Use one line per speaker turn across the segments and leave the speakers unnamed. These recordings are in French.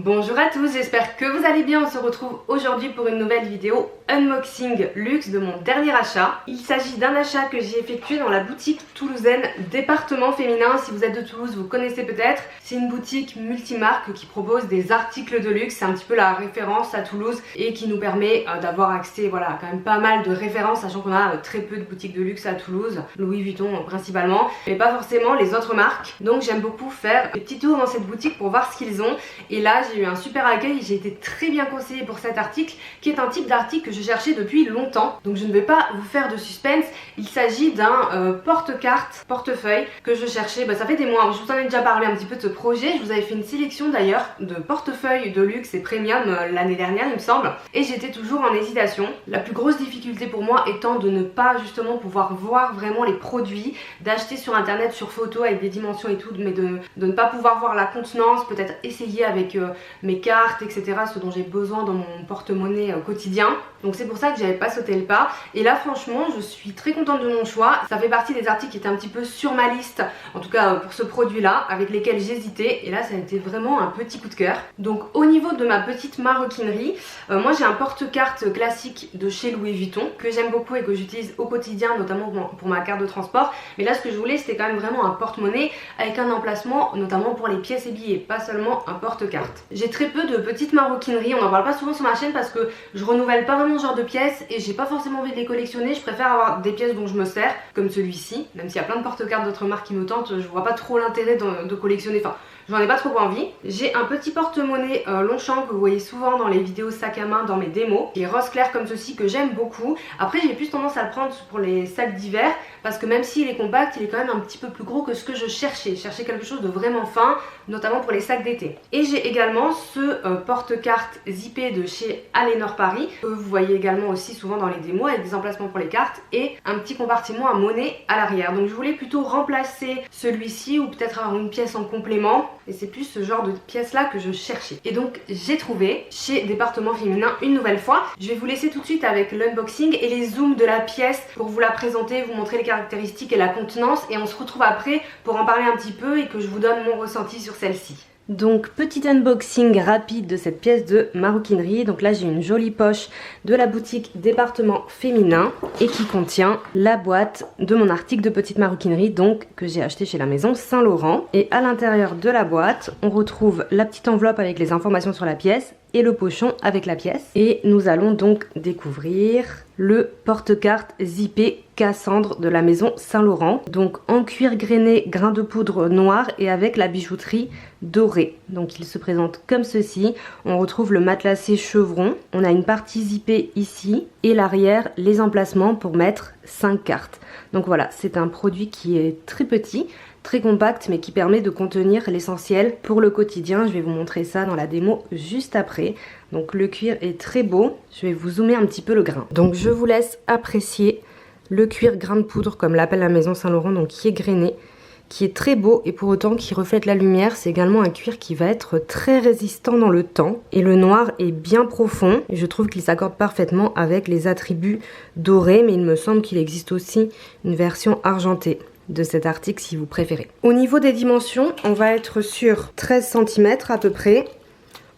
Bonjour à tous, j'espère que vous allez bien. On se retrouve aujourd'hui pour une nouvelle vidéo unboxing luxe de mon dernier achat. Il s'agit d'un achat que j'ai effectué dans la boutique toulousaine Département Féminin. Si vous êtes de Toulouse, vous connaissez peut-être. C'est une boutique multimarque qui propose des articles de luxe. C'est un petit peu la référence à Toulouse et qui nous permet d'avoir accès à quand même pas mal de références, sachant qu'on a très peu de boutiques de luxe à Toulouse, Louis Vuitton principalement, mais pas forcément les autres marques. Donc j'aime beaucoup faire des petits tours dans cette boutique pour voir ce qu'ils ont. Et là j'ai eu un super accueil, j'ai été très bien conseillée pour cet article qui est un type d'article que je cherchais depuis longtemps. Donc je ne vais pas vous faire de suspense, il s'agit d'un porte-carte, portefeuille que je cherchais, ça fait des mois, je vous en ai déjà parlé un petit peu de ce projet. Je vous avais fait une sélection d'ailleurs de portefeuilles de luxe et premium l'année dernière il me semble, et j'étais toujours en hésitation. La plus grosse difficulté pour moi étant de ne pas justement pouvoir voir vraiment les produits, d'acheter sur internet sur photo avec des dimensions et tout, mais de ne pas pouvoir voir la contenance, peut-être essayer avec mes cartes etc, ce dont j'ai besoin dans mon porte-monnaie quotidien. Donc c'est pour ça que j'avais pas sauté le pas, et là franchement je suis très contente de mon choix. Ça fait partie des articles qui étaient un petit peu sur ma liste, en tout cas pour ce produit là, avec lesquels j'hésitais, et là ça a été vraiment un petit coup de cœur. Donc au niveau de ma petite maroquinerie, moi j'ai un porte-carte classique de chez Louis Vuitton que j'aime beaucoup et que j'utilise au quotidien, notamment pour ma carte de transport. Mais là ce que je voulais c'était quand même vraiment un porte-monnaie avec un emplacement notamment pour les pièces et billets, pas seulement un porte-carte. J'ai très peu de petites maroquineries, on n'en parle pas souvent sur ma chaîne parce que je renouvelle pas vraiment ce genre de pièces et j'ai pas forcément envie de les collectionner. Je préfère avoir des pièces dont je me sers, comme celui-ci, même s'il y a plein de porte-cartes d'autres marques qui me tentent, je vois pas trop l'intérêt de collectionner, enfin j'en ai pas trop envie. J'ai un petit porte-monnaie Longchamp que vous voyez souvent dans les vidéos sac à main dans mes démos, qui est rose clair comme ceci, que j'aime beaucoup. Après j'ai plus tendance à le prendre pour les sacs d'hiver parce que même s'il est compact, il est quand même un petit peu plus gros que ce que je cherchais. Je cherchais quelque chose de vraiment fin, notamment pour les sacs d'été. Et j'ai également ce porte-carte zippé de chez Alénor Paris, que vous voyez également aussi souvent dans les démos, avec des emplacements pour les cartes et un petit compartiment à monnaie à l'arrière. Donc je voulais plutôt remplacer celui-ci ou peut-être avoir une pièce en complément. Et c'est plus ce genre de pièces là que je cherchais. Et donc j'ai trouvé chez Département Féminin une nouvelle fois. Je vais vous laisser tout de suite avec l'unboxing et les zooms de la pièce pour vous la présenter, vous montrer les caractéristiques et la contenance. Et on se retrouve après pour en parler un petit peu et que je vous donne mon ressenti sur celle-ci. Donc petit unboxing rapide de cette pièce de maroquinerie. Donc là j'ai une jolie poche de la boutique Département Féminin et qui contient la boîte de mon article de petite maroquinerie, donc que j'ai acheté chez la maison Saint-Laurent. Et à l'intérieur de la boîte on retrouve la petite enveloppe avec les informations sur la pièce et le pochon avec la pièce. Et nous allons donc découvrir le porte-carte zippé Cassandre de la maison Saint-Laurent, donc en cuir grainé, grain de poudre noir et avec la bijouterie dorée. Donc il se présente comme ceci. On retrouve le matelassé chevron, on a une partie zippée ici et l'arrière, les emplacements pour mettre 5 cartes. Donc voilà, c'est un produit qui est très petit, très compact, mais qui permet de contenir l'essentiel pour le quotidien. Je vais vous montrer ça dans la démo juste après. Donc le cuir est très beau, je vais vous zoomer un petit peu le grain. Donc je vous laisse apprécier le cuir grain de poudre comme l'appelle la maison Saint-Laurent, donc qui est grainé, qui est très beau et pour autant qui reflète la lumière. C'est également un cuir qui va être très résistant dans le temps et le noir est bien profond et je trouve qu'il s'accorde parfaitement avec les attributs dorés, mais il me semble qu'il existe aussi une version argentée de cet article si vous préférez. Au niveau des dimensions, on va être sur 13 cm à peu près.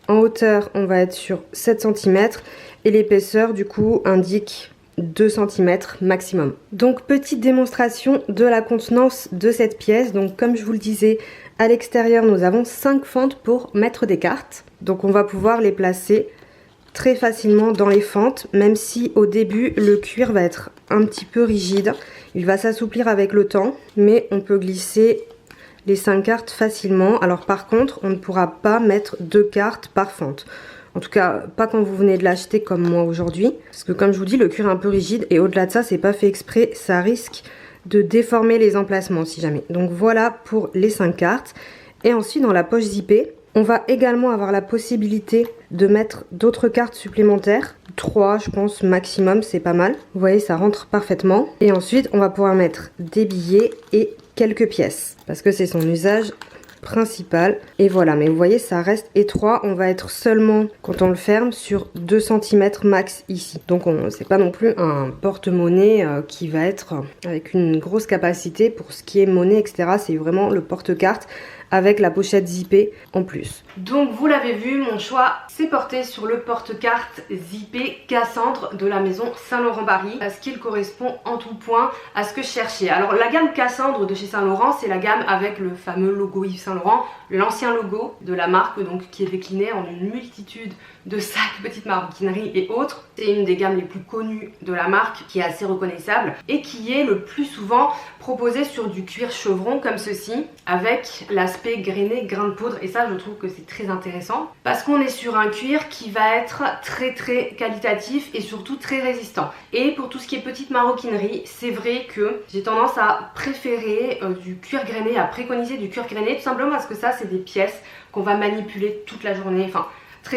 En hauteur, on va être sur 7 cm et l'épaisseur du coup indique 2 cm maximum. Donc petite démonstration de la contenance de cette pièce. Donc comme je vous le disais, à l'extérieur nous avons 5 fentes pour mettre des cartes. Donc on va pouvoir les placer très facilement dans les fentes, même si au début le cuir va être un petit peu rigide. Il va s'assouplir avec le temps, mais on peut glisser les 5 cartes facilement. Alors par contre, on ne pourra pas mettre 2 cartes par fente. En tout cas, pas quand vous venez de l'acheter comme moi aujourd'hui. Parce que comme je vous dis, le cuir est un peu rigide et au-delà de ça, c'est pas fait exprès. Ça risque de déformer les emplacements si jamais. Donc voilà pour les 5 cartes. Et ensuite, dans la poche zippée, on va également avoir la possibilité de mettre d'autres cartes supplémentaires. 3 je pense maximum, c'est pas mal. Vous voyez, ça rentre parfaitement. Et ensuite, on va pouvoir mettre des billets et quelques pièces. Parce que c'est son usage principal. Et voilà, mais vous voyez, ça reste étroit. On va être seulement, quand on le ferme, sur 2 cm max ici. Donc c'est pas non plus un porte-monnaie qui va être avec une grosse capacité pour ce qui est monnaie, etc. C'est vraiment le porte-carte avec la pochette zippée en plus. Donc vous l'avez vu, mon choix s'est porté sur le porte-carte zippé Cassandre de la maison Saint Laurent Paris, parce qu'il correspond en tout point à ce que je cherchais. Alors la gamme Cassandre de chez Saint Laurent, c'est la gamme avec le fameux logo Yves Saint Laurent, l'ancien logo de la marque, donc qui est décliné en une multitude de sacs, petites maroquineries et autres. C'est une des gammes les plus connues de la marque, qui est assez reconnaissable et qui est le plus souvent proposée sur du cuir chevron comme ceci, avec l'aspect grainé, grain de poudre. Et ça, je trouve que c'est très intéressant parce qu'on est sur un cuir qui va être très qualitatif et surtout très résistant. Et pour tout ce qui est petite maroquinerie, c'est vrai que j'ai tendance à préférer du cuir grainé, à préconiser du cuir grainé, tout simplement parce que ça, c'est des pièces qu'on va manipuler toute la journée, enfin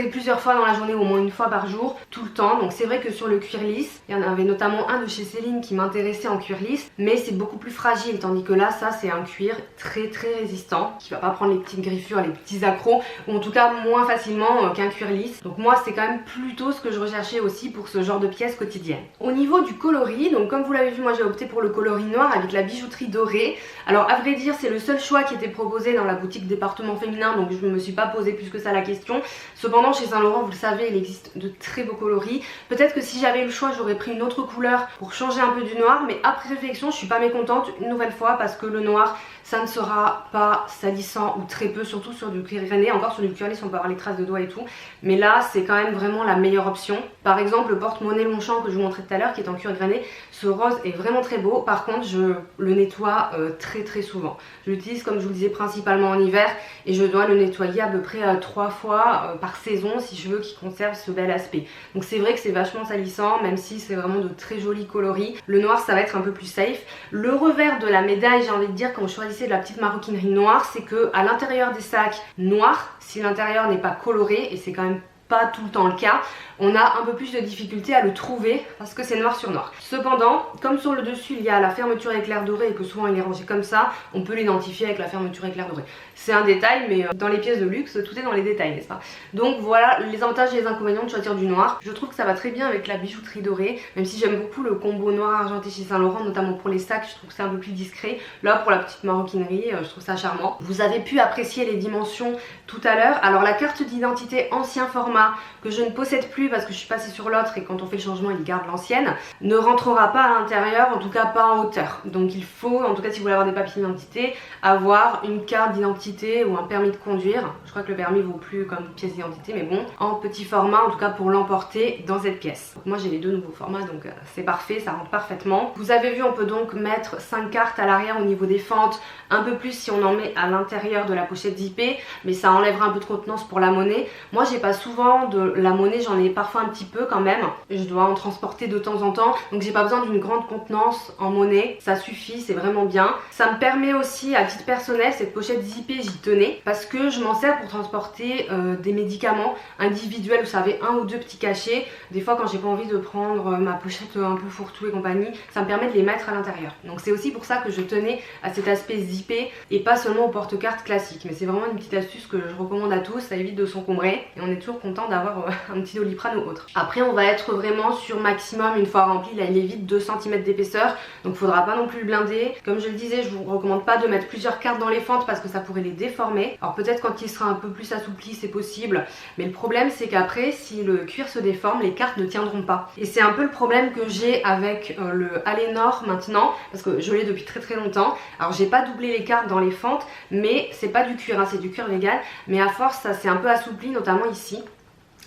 plusieurs fois dans la journée, au moins une fois par jour, tout le temps. Donc c'est vrai que sur le cuir lisse, il y en avait notamment un de chez Céline qui m'intéressait en cuir lisse, mais c'est beaucoup plus fragile, tandis que là, ça c'est un cuir très résistant, qui va pas prendre les petites griffures, les petits accros, ou en tout cas moins facilement qu'un cuir lisse. Donc moi c'est quand même plutôt ce que je recherchais aussi pour ce genre de pièces quotidiennes. Au niveau du coloris, donc comme vous l'avez vu, moi j'ai opté pour le coloris noir avec la bijouterie dorée. Alors à vrai dire, c'est le seul choix qui était proposé dans la boutique département féminin, donc je ne me suis pas posé plus que ça la question. Cependant, chez Saint Laurent, vous le savez, il existe de très beaux coloris. Peut-être que si j'avais eu le choix, j'aurais pris une autre couleur pour changer un peu du noir, mais après réflexion, je suis pas mécontente une nouvelle fois parce que le noir, ça ne sera pas salissant ou très peu, surtout sur du cuir grainé. Encore sur du cuir lisse, on peut avoir les traces de doigts et tout, mais là, c'est quand même vraiment la meilleure option. Par exemple, le porte-monnaie Longchamp que je vous montrais tout à l'heure, qui est en cuir grainé, ce rose est vraiment très beau. Par contre, je le nettoie très souvent. Je l'utilise, comme je vous le disais, principalement en hiver et je dois le nettoyer à peu près 3 fois par saison si je veux qu'il conserve ce bel aspect. Donc c'est vrai que c'est vachement salissant, même si c'est vraiment de très jolis coloris. Le noir, ça va être un peu plus safe. Le revers de la médaille, j'ai envie de dire, quand je choisissais de la petite maroquinerie noire, c'est que à l'intérieur des sacs noirs, si l'intérieur n'est pas coloré, et c'est quand même pas tout le temps le cas, on a un peu plus de difficulté à le trouver parce que c'est noir sur noir. Cependant, comme sur le dessus il y a la fermeture éclair doré et que souvent il est rangé comme ça, on peut l'identifier avec la fermeture éclair doré. C'est un détail, mais dans les pièces de luxe, tout est dans les détails, n'est-ce pas? Donc voilà les avantages et les inconvénients de choisir du noir. Je trouve que ça va très bien avec la bijouterie dorée, même si j'aime beaucoup le combo noir argenté chez Saint Laurent, notamment pour les sacs, je trouve que c'est un peu plus discret. Là, pour la petite maroquinerie, je trouve ça charmant. Vous avez pu apprécier les dimensions tout à l'heure. Alors la carte d'identité ancien format, que je ne possède plus parce que je suis passée sur l'autre et quand on fait le changement il garde l'ancienne, ne rentrera pas à l'intérieur, en tout cas pas en hauteur. Donc il faut, en tout cas si vous voulez avoir des papiers d'identité, avoir une carte d'identité ou un permis de conduire. Je crois que le permis vaut plus comme une pièce d'identité, mais bon, en petit format en tout cas pour l'emporter dans cette pièce. Donc moi j'ai les deux nouveaux formats, donc c'est parfait, ça rentre parfaitement. Vous avez vu, on peut donc mettre 5 cartes à l'arrière au niveau des fentes, un peu plus si on en met à l'intérieur de la pochette zippée, mais ça enlèvera un peu de contenance pour la monnaie. Moi j'ai pas souvent de la monnaie, j'en ai parfois un petit peu quand même, je dois en transporter de temps en temps, donc j'ai pas besoin d'une grande contenance en monnaie, ça suffit, c'est vraiment bien. Ça me permet aussi à titre personnel, cette pochette zippée j'y tenais, parce que je m'en sers pour transporter des médicaments individuels, vous savez, 1 ou 2 petits cachets. Des fois quand j'ai pas envie de prendre ma pochette un peu fourre-tout et compagnie, ça me permet de les mettre à l'intérieur. Donc c'est aussi pour ça que je tenais à cet aspect zippé et pas seulement au porte-carte classique, mais c'est vraiment une petite astuce que je recommande à tous, ça évite de s'encombrer et on est toujours content d'avoir un petit Doliprane ou autre. Après on va être vraiment sur maximum, une fois rempli, là il est vide 2 cm d'épaisseur, donc faudra pas non plus le blinder. Comme je le disais, je vous recommande pas de mettre plusieurs cartes dans les fentes parce que ça pourrait les déformer. Alors peut-être quand il sera un peu plus assoupli c'est possible, mais le problème c'est qu'après si le cuir se déforme, les cartes ne tiendront pas. Et c'est un peu le problème que j'ai avec le Alénor maintenant, parce que je l'ai depuis très longtemps. Alors j'ai pas doublé les cartes dans les fentes, mais c'est pas du cuir, hein, c'est du cuir légal, mais à force ça s'est un peu assoupli, notamment ici.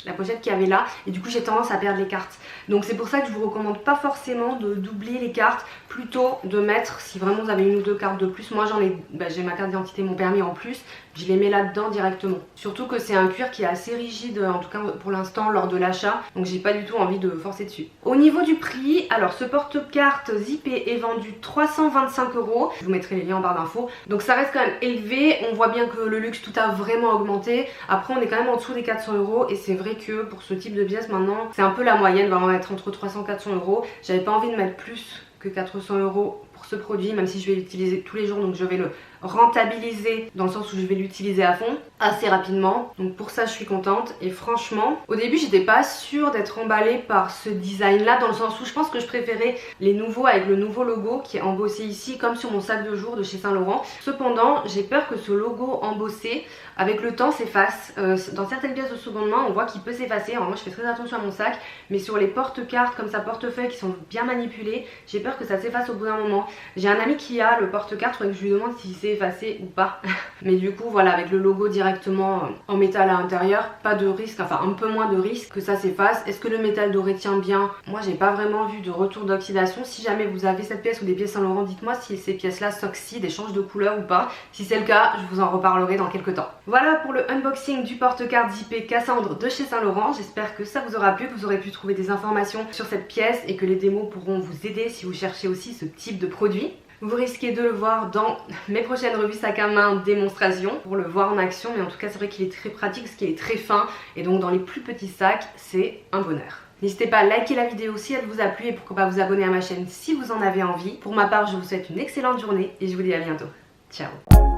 La pochette qu'il y avait là, et du coup j'ai tendance à perdre les cartes. Donc c'est pour ça que je vous recommande pas forcément de doubler les cartes, plutôt de mettre, si vraiment vous avez 1 ou 2 cartes de plus, moi j'en ai, j'ai ma carte d'identité, mon permis en plus, je les mets là-dedans directement. Surtout que c'est un cuir qui est assez rigide, en tout cas pour l'instant lors de l'achat, donc j'ai pas du tout envie de forcer dessus. Au niveau du prix, alors ce porte-carte zippé est vendu 325 €, je vous mettrai les liens en barre d'infos, donc ça reste quand même élevé, on voit bien que le luxe tout a vraiment augmenté, après on est quand même en dessous des 400 € et c'est vrai que pour ce type de pièce maintenant c'est un peu la moyenne, va en être entre 300 et 400 €. J'avais pas envie de mettre plus que 400 € pour ce produit, même si je vais l'utiliser tous les jours, donc je vais le rentabiliser dans le sens où je vais l'utiliser à fond assez rapidement. Donc pour ça je suis contente et franchement au début j'étais pas sûre d'être emballée par ce design là, dans le sens où je pense que je préférais les nouveaux avec le nouveau logo qui est embossé ici comme sur mon sac de jour de chez Saint Laurent. Cependant j'ai peur que ce logo embossé avec le temps s'efface. Dans certaines pièces de seconde main on voit qu'il peut s'effacer. Alors moi je fais très attention à mon sac, mais sur les porte-cartes comme ça, portefeuille qui sont bien manipulés, j'ai peur que ça s'efface au bout d'un moment. J'ai un ami qui a le porte-cartes, faudrait que je lui demande s'il s'est effacé ou pas. Mais du coup voilà, avec le logo directement en métal à l'intérieur, pas de risque, enfin un peu moins de risque que ça s'efface. Est-ce que le métal doré tient bien? Moi j'ai pas vraiment vu de retour d'oxydation. Si jamais vous avez cette pièce ou des pièces Saint Laurent, dites-moi si ces pièces là s'oxydent et changent de couleur ou pas. Si c'est le cas, je vous en reparlerai dans quelques temps. Voilà pour le unboxing du porte-cartes IP Cassandre de chez Saint Laurent. J'espère que ça vous aura plu, que vous aurez pu trouver des informations sur cette pièce et que les démos pourront vous aider si vous cherchez aussi ce type de produit. Vous risquez de le voir dans mes prochaines revues sac à main démonstration pour le voir en action, mais en tout cas c'est vrai qu'il est très pratique parce qu'il est très fin et donc dans les plus petits sacs c'est un bonheur. N'hésitez pas à liker la vidéo si elle vous a plu et pourquoi pas vous abonner à ma chaîne si vous en avez envie. Pour ma part je vous souhaite une excellente journée et je vous dis à bientôt. Ciao.